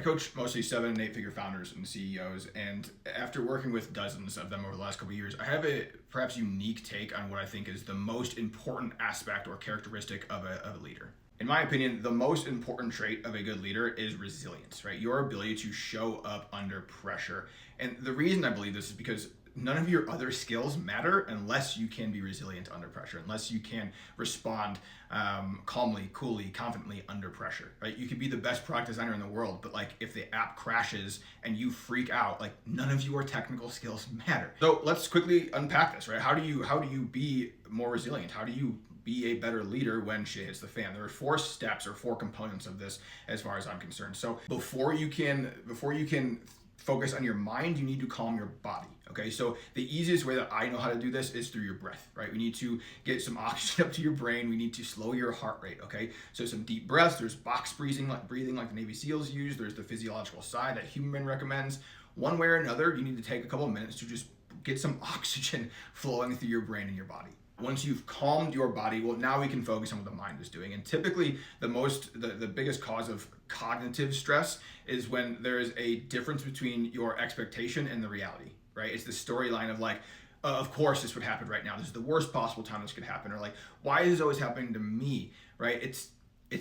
coach mostly 7 and 8 figure founders and CEOs, and after working with dozens of them over the last couple of years, I have a perhaps unique take on what I think is the most important aspect or characteristic of a leader. In my opinion, the most important trait of a good leader is resilience, right? Your ability to show up under pressure. And the reason I believe this is because none of your other skills matter unless you can be resilient under pressure, unless you can respond calmly, coolly, confidently under pressure, right? You could be the best product designer in the world, but like if the app crashes and you freak out, like none of your technical skills matter. So let's quickly unpack this, right? How do you be more resilient? How do you be a better leader when shit hits the fan? There are 4 steps or 4 components of this as far as I'm concerned. So before you can focus on your mind, you need to calm your body. Okay, so the easiest way that I know how to do this is through your breath, right? We need to get some oxygen up to your brain. We need to slow your heart rate, okay? So some deep breaths. There's box breathing like the Navy SEALs use. There's the physiological side that Human recommends. One way or another, you need to take a couple of minutes to just get some oxygen flowing through your brain and your body. Once you've calmed your body, well, now we can focus on what the mind is doing. And typically the biggest cause of cognitive stress is when there is a difference between your expectation and the reality, right? It's the storyline of like, of course this would happen right now. This is the worst possible time this could happen. Or like, why is this always happening to me, right? It's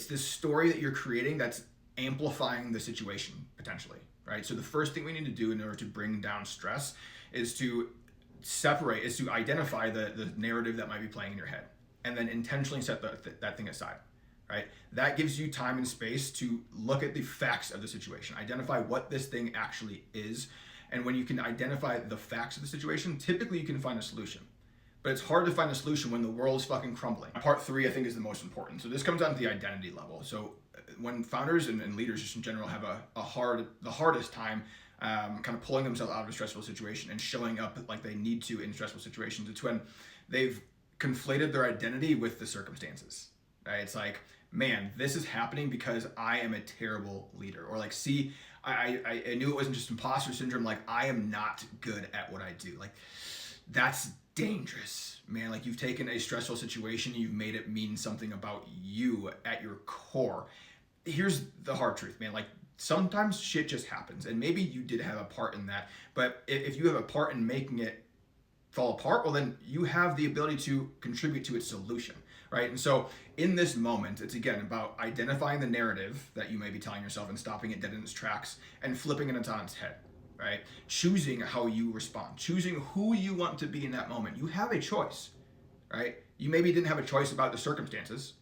this story that you're creating that's amplifying the situation potentially, right? So the first thing we need to do in order to bring down stress is to identify the narrative that might be playing in your head and then intentionally set that thing aside, right? That gives you time and space to look at the facts of the situation, identify what this thing actually is. And when you can identify the facts of the situation, typically you can find a solution. But it's hard to find a solution when the world is fucking crumbling. Part 3, I think, is the most important. So this comes down to the identity level. So when founders and leaders just in general have the hardest time kind of pulling themselves out of a stressful situation and showing up like they need to in stressful situations, it's when they've conflated their identity with the circumstances, right? It's like, man, this is happening because I am a terrible leader. Or like, see, I knew it wasn't just imposter syndrome. Like, I am not good at what I do. Like, that's dangerous, man. Like, you've taken a stressful situation, you've made it mean something about you at your core. Here's the hard truth, man. Like, sometimes shit just happens, and maybe you did have a part in that, but if you have a part in making it fall apart, well, then you have the ability to contribute to its solution, right? And so in this moment, it's again about identifying the narrative that you may be telling yourself and stopping it dead in its tracks and flipping it on its head, right? Choosing how you respond, choosing who you want to be in that moment. You have a choice, right? You maybe didn't have a choice about the circumstances,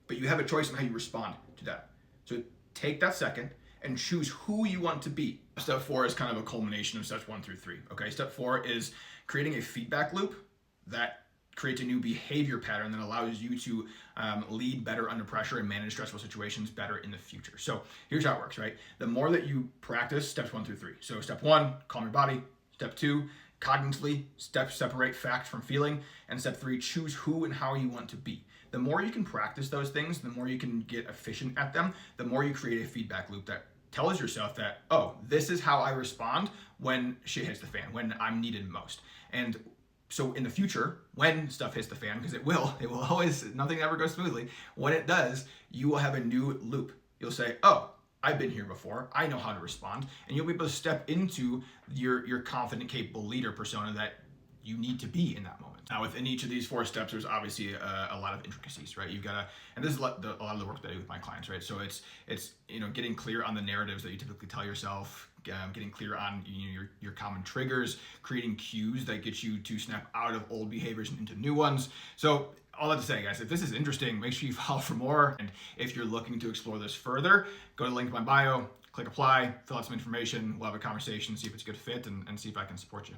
but you have a choice on how you respond to that. So take that second and choose who you want to be. Step 4 is kind of a culmination of steps 1 through 3. Okay, step 4 is creating a feedback loop that creates a new behavior pattern that allows you to lead better under pressure and manage stressful situations better in the future. So here's how it works, right? The more that you practice steps 1 through 3. So step 1, calm your body. Step 2, cognitively separate fact from feeling. And step 3, choose who and how you want to be. The more you can practice those things, the more you can get efficient at them, the more you create a feedback loop that tells yourself that, oh, this is how I respond when shit hits the fan, when I'm needed most. And so in the future, when stuff hits the fan, because it will always, nothing ever goes smoothly. When it does, you will have a new loop. You'll say, oh, I've been here before. I know how to respond. And you'll be able to step into your confident, capable leader persona that you need to be in that moment. Now, within each of these 4 steps, there's obviously a lot of intricacies, right? You've got to, and this is a lot of the work that I do with my clients, right? So it's getting clear on the narratives that you typically tell yourself, getting clear on your common triggers, creating cues that get you to snap out of old behaviors and into new ones. So all that to say, guys, if this is interesting, make sure you follow for more. And if you're looking to explore this further, go to the link in my bio, click apply, fill out some information. We'll have a conversation, see if it's a good fit, and see if I can support you.